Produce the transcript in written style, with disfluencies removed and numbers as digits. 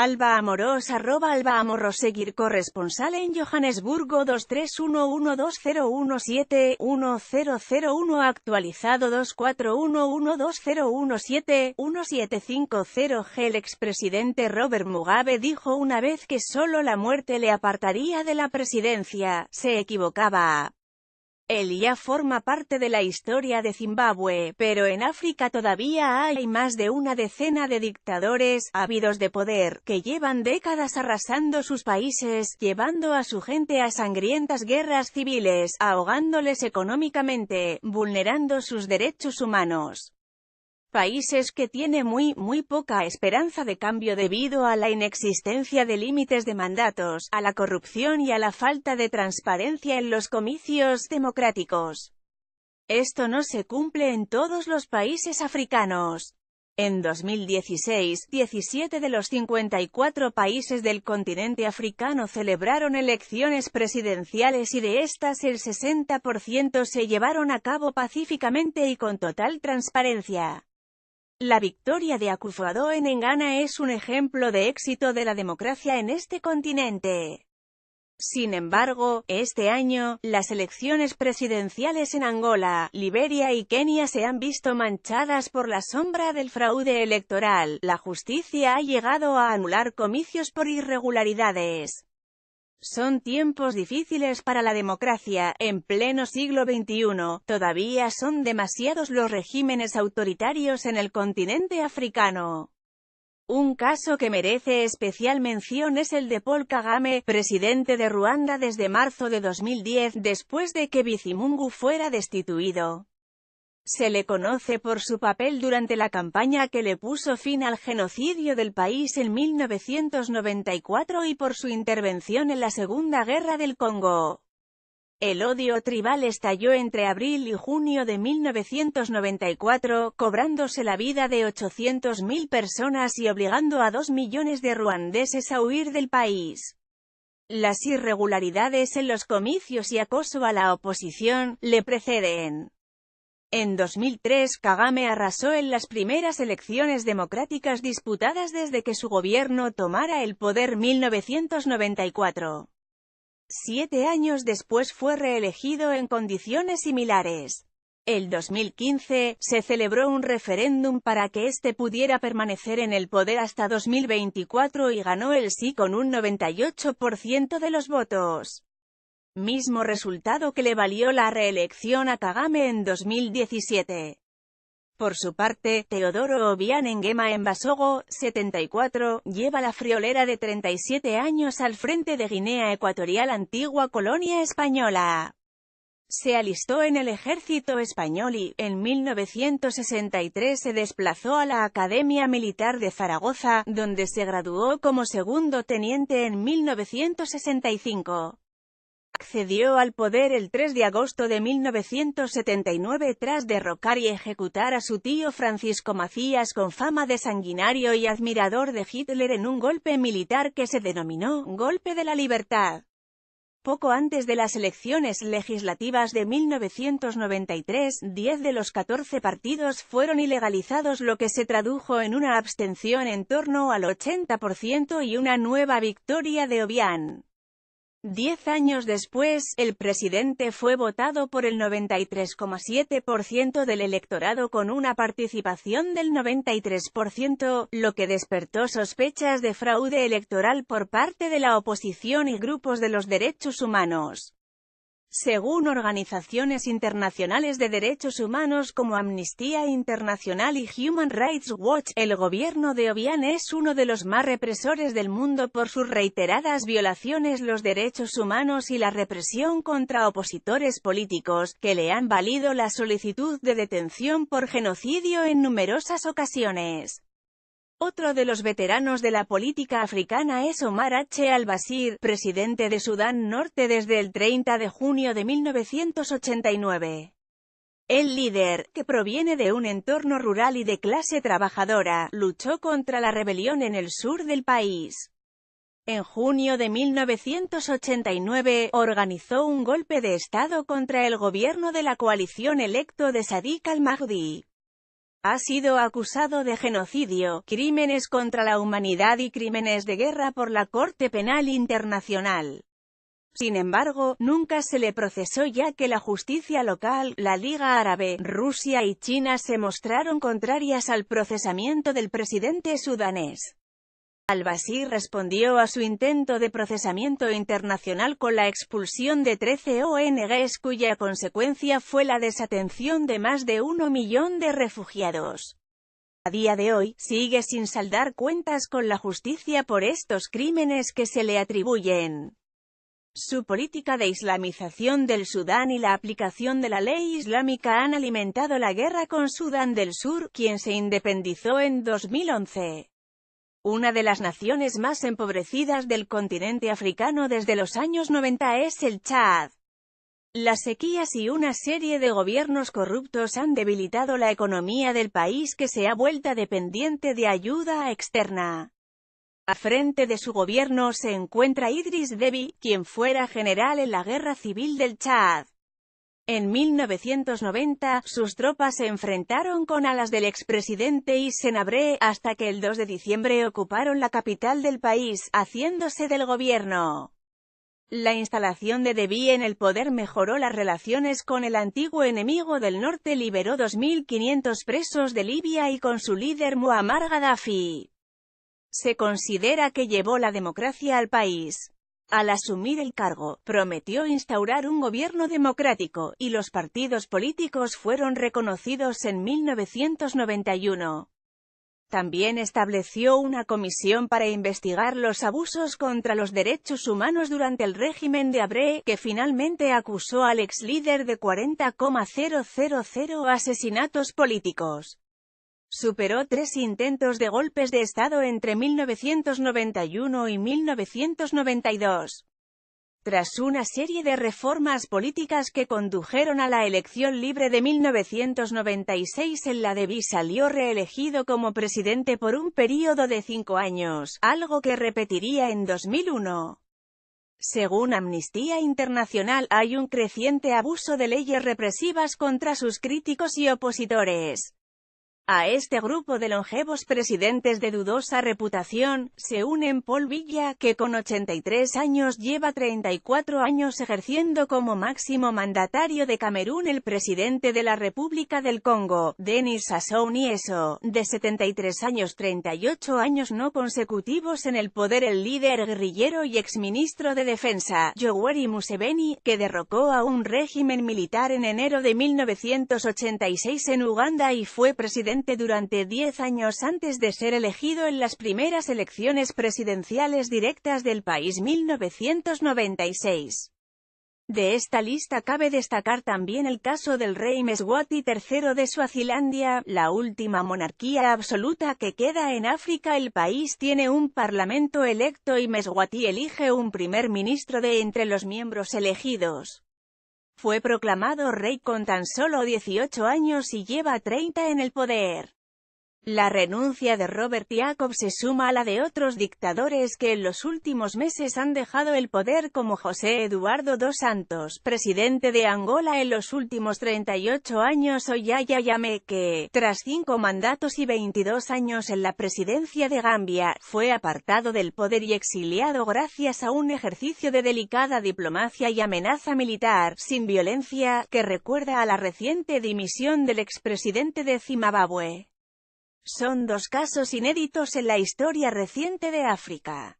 Alba Amorós @Alba Amorós. Seguir corresponsal en Johannesburgo 2311201171001 actualizado 2411201171750 G. El expresidente Robert Mugabe dijo una vez que solo la muerte le apartaría de la presidencia. Se equivocaba. Él ya forma parte de la historia de Zimbabue, pero en África todavía hay más de una decena de dictadores, ávidos de poder, que llevan décadas arrasando sus países, llevando a su gente a sangrientas guerras civiles, ahogándoles económicamente, vulnerando sus derechos humanos. Países que tienen muy poca esperanza de cambio debido a la inexistencia de límites de mandatos, a la corrupción y a la falta de transparencia en los comicios democráticos. Esto no se cumple en todos los países africanos. En 2016, 17 de los 54 países del continente africano celebraron elecciones presidenciales y de estas el 60% se llevaron a cabo pacíficamente y con total transparencia. La victoria de Akufo-Addo en Ghana es un ejemplo de éxito de la democracia en este continente. Sin embargo, este año, las elecciones presidenciales en Angola, Liberia y Kenia se han visto manchadas por la sombra del fraude electoral. La justicia ha llegado a anular comicios por irregularidades. Son tiempos difíciles para la democracia, en pleno siglo XXI, todavía son demasiados los regímenes autoritarios en el continente africano. Un caso que merece especial mención es el de Paul Kagame, presidente de Ruanda desde marzo de 2010, después de que Bizimungu fuera destituido. Se le conoce por su papel durante la campaña que le puso fin al genocidio del país en 1994 y por su intervención en la Segunda Guerra del Congo. El odio tribal estalló entre abril y junio de 1994, cobrándose la vida de 800.000 personas y obligando a 2 millones de ruandeses a huir del país. Las irregularidades en los comicios y acoso a la oposición le preceden. En 2003 Kagame arrasó en las primeras elecciones democráticas disputadas desde que su gobierno tomara el poder 1994. 7 años después fue reelegido en condiciones similares. El 2015, se celebró un referéndum para que éste pudiera permanecer en el poder hasta 2024 y ganó el sí con un 98% de los votos. Mismo resultado que le valió la reelección a Kagame en 2017. Por su parte, Teodoro Obiang Nguema Mbasogo, 74, lleva la friolera de 37 años al frente de Guinea Ecuatorial, antigua colonia española. Se alistó en el ejército español y, en 1963 se desplazó a la Academia Militar de Zaragoza, donde se graduó como segundo teniente en 1965. Accedió al poder el 3 de agosto de 1979 tras derrocar y ejecutar a su tío Francisco Macías con fama de sanguinario y admirador de Hitler en un golpe militar que se denominó Golpe de la Libertad. Poco antes de las elecciones legislativas de 1993, 10 de los 14 partidos fueron ilegalizados, lo que se tradujo en una abstención en torno al 80% y una nueva victoria de Obiang. 10 años después, el presidente fue votado por el 93,7% del electorado con una participación del 93%, lo que despertó sospechas de fraude electoral por parte de la oposición y grupos de los derechos humanos. Según organizaciones internacionales de derechos humanos como Amnistía Internacional y Human Rights Watch, el gobierno de Obiang es uno de los más represores del mundo por sus reiteradas violaciones los derechos humanos y la represión contra opositores políticos, que le han valido la solicitud de detención por genocidio en numerosas ocasiones. Otro de los veteranos de la política africana es Omar H. al-Bashir, presidente de Sudán Norte desde el 30 de junio de 1989. El líder, que proviene de un entorno rural y de clase trabajadora, luchó contra la rebelión en el sur del país. En junio de 1989, organizó un golpe de Estado contra el gobierno de la coalición electo de Sadiq al-Mahdi. Ha sido acusado de genocidio, crímenes contra la humanidad y crímenes de guerra por la Corte Penal Internacional. Sin embargo, nunca se le procesó ya que la justicia local, la Liga Árabe, Rusia y China se mostraron contrarias al procesamiento del presidente sudanés. Al-Bashir respondió a su intento de procesamiento internacional con la expulsión de 13 ONGs cuya consecuencia fue la desatención de más de 1 millón de refugiados. A día de hoy, sigue sin saldar cuentas con la justicia por estos crímenes que se le atribuyen. Su política de islamización del Sudán y la aplicación de la ley islámica han alimentado la guerra con Sudán del Sur, quien se independizó en 2011. Una de las naciones más empobrecidas del continente africano desde los años 90 es el Chad. Las sequías y una serie de gobiernos corruptos han debilitado la economía del país que se ha vuelto dependiente de ayuda externa. A frente de su gobierno se encuentra Idris Deby, quien fuera general en la Guerra Civil del Chad. En 1990, sus tropas se enfrentaron con alas del expresidente Hissène Habré, hasta que el 2 de diciembre ocuparon la capital del país, haciéndose del gobierno. La instalación de Deby en el poder mejoró las relaciones con el antiguo enemigo del norte, liberó 2.500 presos de Libia y con su líder Muammar Gaddafi. Se considera que llevó la democracia al país. Al asumir el cargo, prometió instaurar un gobierno democrático, y los partidos políticos fueron reconocidos en 1991. También estableció una comisión para investigar los abusos contra los derechos humanos durante el régimen de Habré, que finalmente acusó al ex líder de 40,000 asesinatos políticos. Superó 3 intentos de golpes de Estado entre 1991 y 1992. Tras una serie de reformas políticas que condujeron a la elección libre de 1996 en la Deby salió reelegido como presidente por un período de 5 años, algo que repetiría en 2001. Según Amnistía Internacional, hay un creciente abuso de leyes represivas contra sus críticos y opositores. A este grupo de longevos presidentes de dudosa reputación, se unen Paul Biya, que con 83 años lleva 34 años ejerciendo como máximo mandatario de Camerún, el presidente de la República del Congo, Denis Sassou Nguesso, de 73 años 38 años no consecutivos en el poder, el líder guerrillero y exministro de Defensa, Yoweri Museveni, que derrocó a un régimen militar en enero de 1986 en Uganda y fue presidente durante 10 años antes de ser elegido en las primeras elecciones presidenciales directas del país 1996. De esta lista cabe destacar también el caso del rey Mswati III de Suazilandia, la última monarquía absoluta que queda en África. El país tiene un parlamento electo y Mswati elige un primer ministro de entre los miembros elegidos. Fue proclamado rey con tan solo 18 años y lleva 30 en el poder. La renuncia de Robert Jacob se suma a la de otros dictadores que en los últimos meses han dejado el poder, como José Eduardo dos Santos, presidente de Angola en los últimos 38 años, o Yahya Jammeh, que, tras 5 mandatos y 22 años en la presidencia de Gambia, fue apartado del poder y exiliado gracias a un ejercicio de delicada diplomacia y amenaza militar, sin violencia, que recuerda a la reciente dimisión del expresidente de Zimbabue. Son 2 casos inéditos en la historia reciente de África.